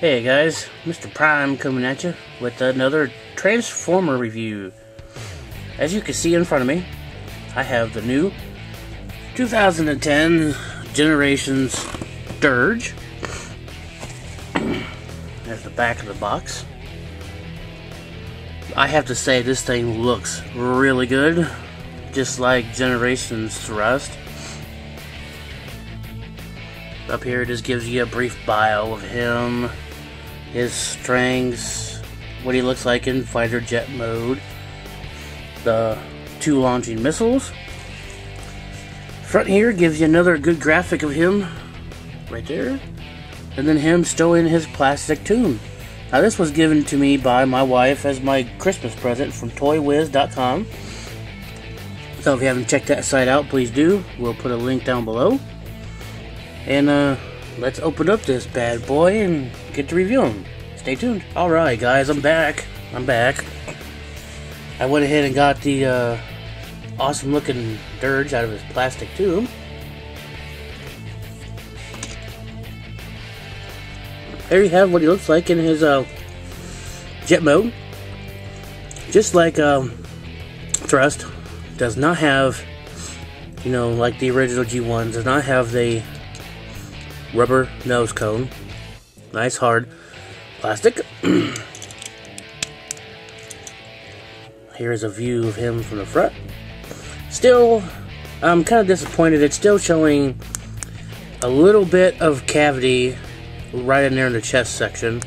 Hey guys, Mr. Prime coming at you with another Transformer review. As you can see in front of me, I have the new 2010 Generations Dirge. There's the back of the box. I have to say this thing looks really good, just like Generations Thrust. Up here it just gives you a brief bio of him, his strengths, what he looks like in fighter jet mode, the two launching missiles. Front here gives you another good graphic of him right there, and then him stowing his plastic tube. Now this was given to me by my wife as my Christmas present from toywiz.com. So if you haven't checked that site out, please do. We'll put a link down below. And let's open up this bad boy and get to review him. Stay tuned. Alright guys, I'm back. I went ahead and got the awesome looking Dirge out of his plastic tube. There you have what he looks like in his jet mode. Just like Thrust, does not have, you know, like the original G1, does not have the rubber nose cone. Nice hard plastic. Here's a view of him from the front. Still, I'm kind of disappointed. It's still showing a little bit of cavity right in there in the chest section.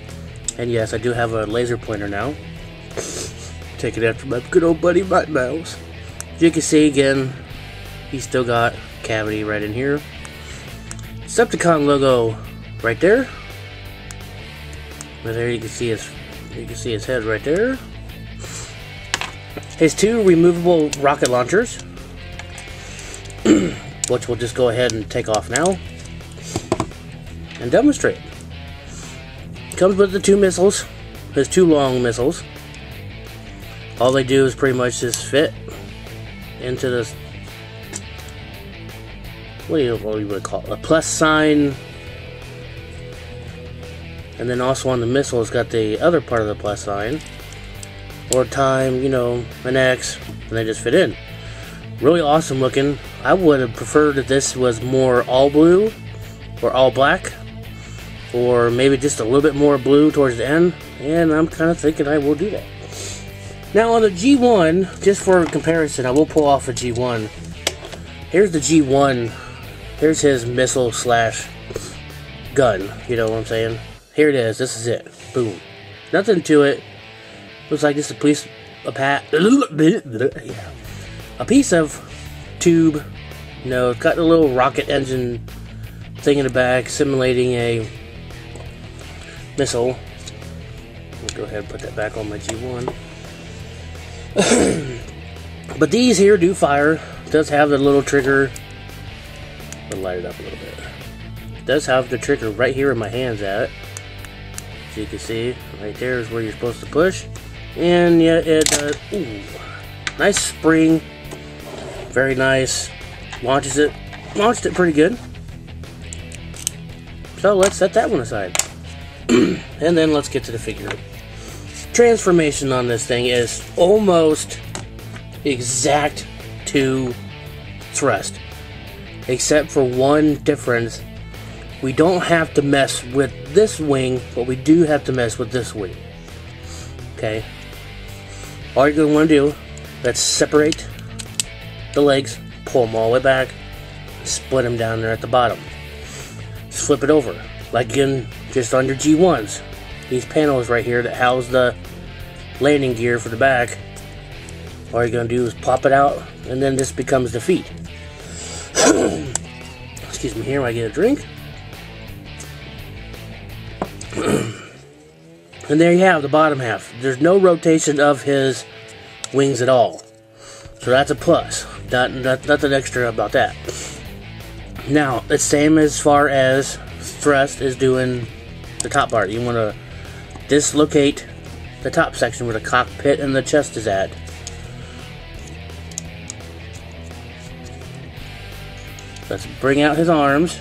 And yes, I do have a laser pointer now. Take it after my good old buddy Mighty Mouse. As you can see again, he's still got cavity right in here. Decepticon logo right there. And there you can see his head right there. His two removable rocket launchers, which we'll just go ahead and take off now and demonstrate. Comes with the two missiles, his two long missiles. All they do is pretty much just fit into this. What do you want to call it? A plus sign. And then also on the missile, it's got the other part of the plus sign. Or time, you know, an X, and they just fit in. Really awesome looking. I would have preferred that this was more all blue or all black, or maybe just a little bit more blue towards the end, and I'm kind of thinking I will do that. Now on the G1, just for comparison, I will pull off a G1. Here's the G1. Here's his missile slash gun, you know what I'm saying? Here it is, this is it. Boom. Nothing to it. Looks like just a piece of tube. You know, it's got a little rocket engine thing in the back, simulating a missile. I'll go ahead and put that back on my G1. But these here do fire. It does have the little trigger. I'll light it up a little bit. It does have the trigger right here in my hands at it. As you can see, right there is where you're supposed to push. And yeah, it does. Ooh, nice spring. Very nice. Launched it pretty good. So let's set that one aside. And then let's get to the figure. Transformation on this thing is almost exact to Thrust, except for one difference. We don't have to mess with this wing, but we do have to mess with this wing. Okay. All you're going to want to do, let's separate the legs, pull them all the way back, split them down there at the bottom. Just flip it over, like again, just on your G1s. These panels right here that house the landing gear for the back. All you're going to do is pop it out, and then this becomes the feet. Excuse me here while I get a drink. And there you have the bottom half. There's no rotation of his wings at all. So that's a plus. Nothing extra about that. Now, it's same as far as Thrust is doing the top part. You want to dislocate the top section where the cockpit and the chest is at. Let's bring out his arms.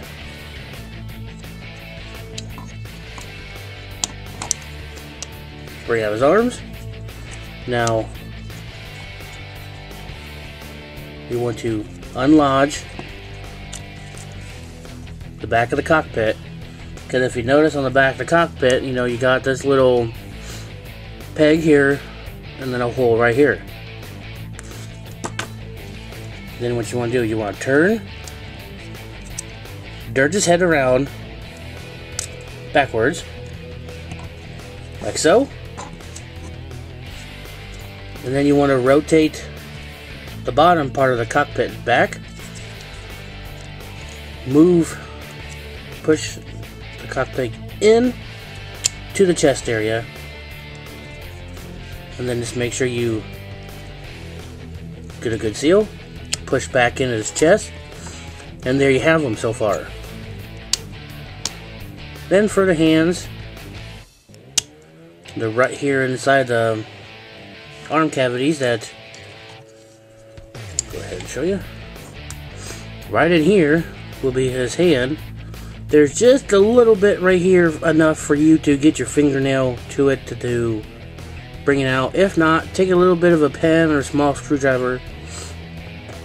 bring out his arms. Now, you want to unlodge the back of the cockpit, because if you notice on the back of the cockpit, you know, you got this little peg here and then a hole right here. Then what you want to do, you want to turn Dirge's head around backwards, like so. And then you want to rotate the bottom part of the cockpit back. Push the cockpit in to the chest area. And then just make sure you get a good seal. Push back into his chest. And there you have them so far. Then for the hands, they're right here inside the arm cavities that, go ahead and show you. Right in here will be his hand. There's just a little bit right here, enough for you to get your fingernail to it to bring it out. If not, take a little bit of a pen or a small screwdriver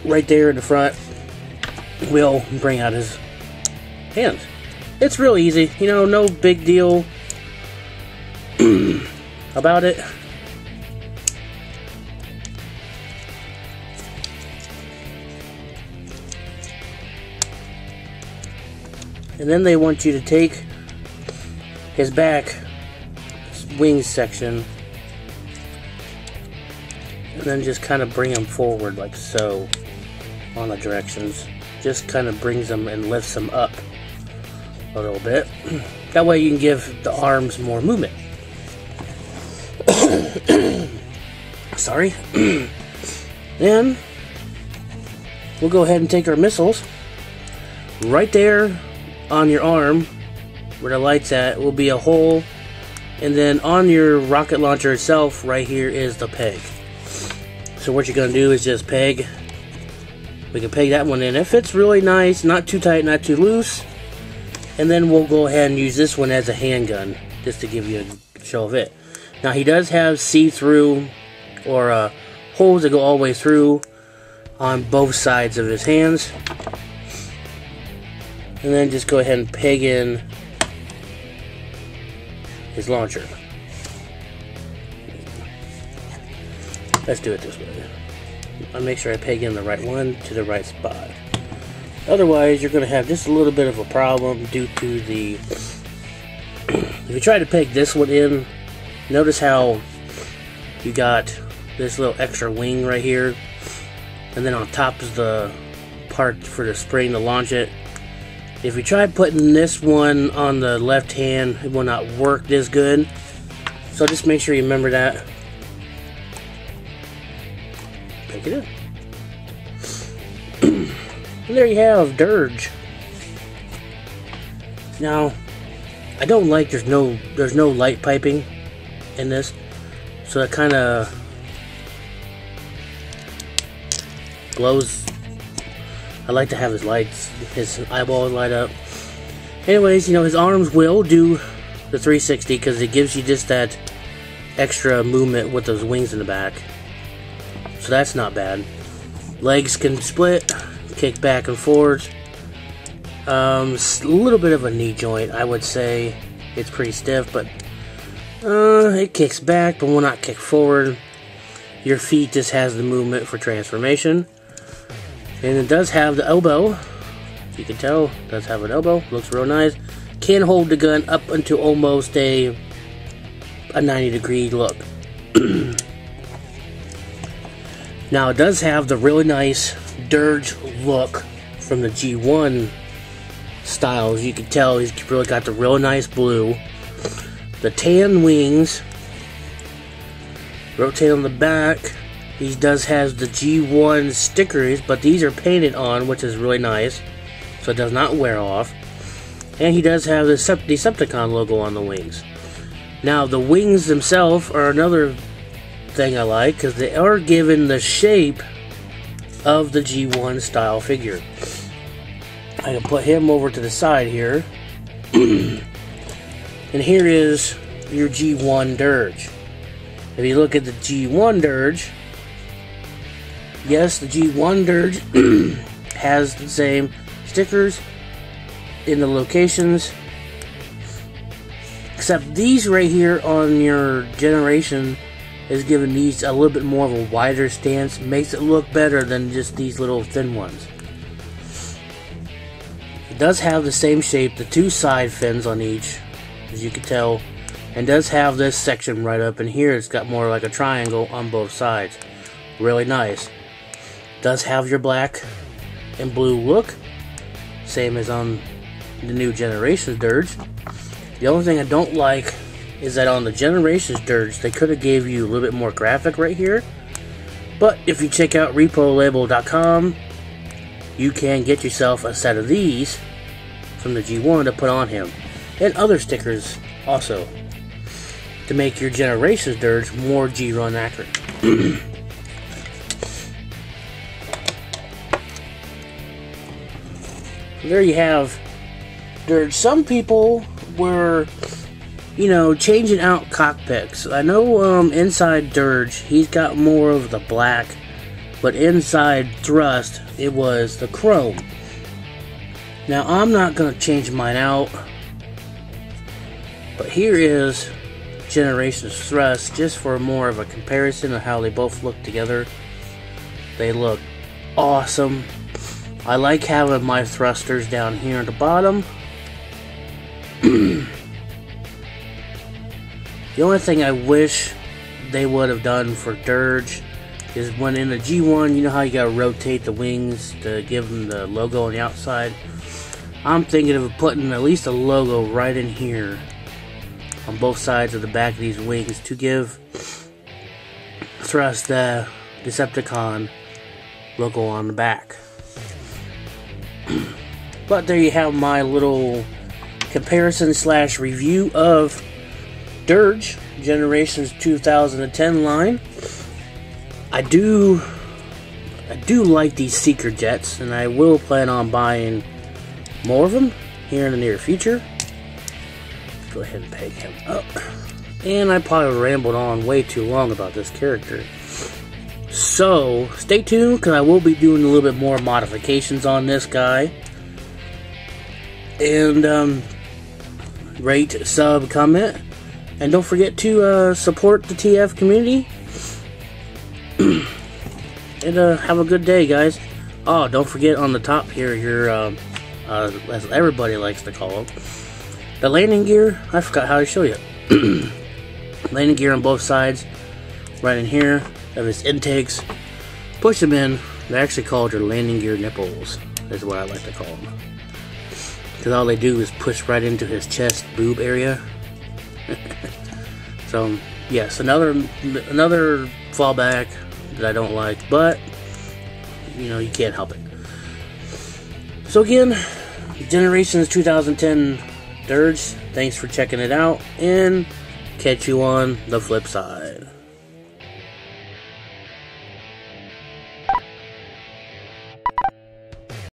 right there in the front. Will bring out his hands. It's real easy, you know, no big deal about it. And then they want you to take his back wings section and then just kind of bring him forward like so on the directions. Just kind of brings them and lifts them up a little bit. That way you can give the arms more movement. Sorry. Then we'll go ahead and take our missiles. Right there on your arm where the light's at will be a hole, and then on your rocket launcher itself right here is the peg. So what you're going to do is just peg. We can peg that one in. It fits really nice, not too tight, not too loose. And then we'll go ahead and use this one as a handgun, just to give you a show of it. Now he does have see-through or holes that go all the way through on both sides of his hands. And then just go ahead and peg in his launcher. Let's do it this way. I'll make sure I peg in the right one to the right spot. Otherwise, you're going to have just a little bit of a problem due to the... If you try to peg this one in, notice how you got this little extra wing right here, and then on top is the part for the spring to launch it. If you try putting this one on the left hand, it will not work this good. So just make sure you remember that. Pick it in. And there you have Dirge. Now, I don't like there's no light piping in this, so it kind of glows. I like to have his lights, his eyeballs light up. Anyways, you know, his arms will do the 360 because it gives you just that extra movement with those wings in the back. So that's not bad. Legs can split, kick back and forth. A little bit of a knee joint, I would say. It's pretty stiff, but it kicks back, but will not kick forward. Your feet just has the movement for transformation. And it does have the elbow. You can tell, it does have an elbow. Looks real nice. Can hold the gun up until almost a 90-degree look. Now it does have the really nice Dirge look from the G1 styles. You can tell he's really got the real nice blue. The tan wings. Rotate on the back. He does have the G1 stickers, but these are painted on, which is really nice. So it does not wear off. And he does have the Decepticon logo on the wings. Now the wings themselves are another thing I like, because they are given the shape of the G1 style figure. I can put him over to the side here. And here is your G1 Dirge. If you look at the G1 Dirge, yes, the G1 Dirge has the same stickers in the locations, except these right here on your generation is giving these a little bit more of a wider stance. Makes it look better than just these little thin ones. It does have the same shape, the two side fins on each, as you can tell, and does have this section right up in here. It's got more like a triangle on both sides. Really nice. Does have your black and blue look, same as on the new Generations Dirge. The only thing I don't like is that on the Generations Dirge, they could have gave you a little bit more graphic right here. But if you check out reprolabel.com, you can get yourself a set of these from the G1 to put on him. And other stickers also, to make your Generations Dirge more G-Run accurate. There you have Dirge. Some people were, you know, changing out cockpits. I know inside Dirge, he's got more of the black, but inside Thrust, it was the chrome. Now, I'm not going to change mine out, but here is Generations Thrust, just for more of a comparison of how they both look together. They look awesome. I like having my thrusters down here at the bottom. The only thing I wish they would have done for Dirge is when in the G1, you know how you gotta rotate the wings to give them the logo on the outside? I'm thinking of putting at least a logo right in here on both sides of the back of these wings to give Thrust the Decepticon logo on the back. But there you have my little comparison / review of Dirge Generations 2010 line. I do like these Seeker jets, and I will plan on buying more of them here in the near future. Go ahead and pick him up. And I probably rambled on way too long about this character. So, stay tuned, because I will be doing a little bit more modifications on this guy. And, rate, sub, comment. And don't forget to support the TF community. And have a good day, guys. Oh, don't forget on the top here, your, as everybody likes to call them, the landing gear. I forgot how to show you. Landing gear on both sides. Right in here. Of his intakes, push them in. They're actually called your landing gear nipples, is what I like to call them, because all they do is push right into his chest boob area. So yes, another fallback that I don't like, but you know, you can't help it. So again, Generations 2010 Dirge, thanks for checking it out, and catch you on the flip side.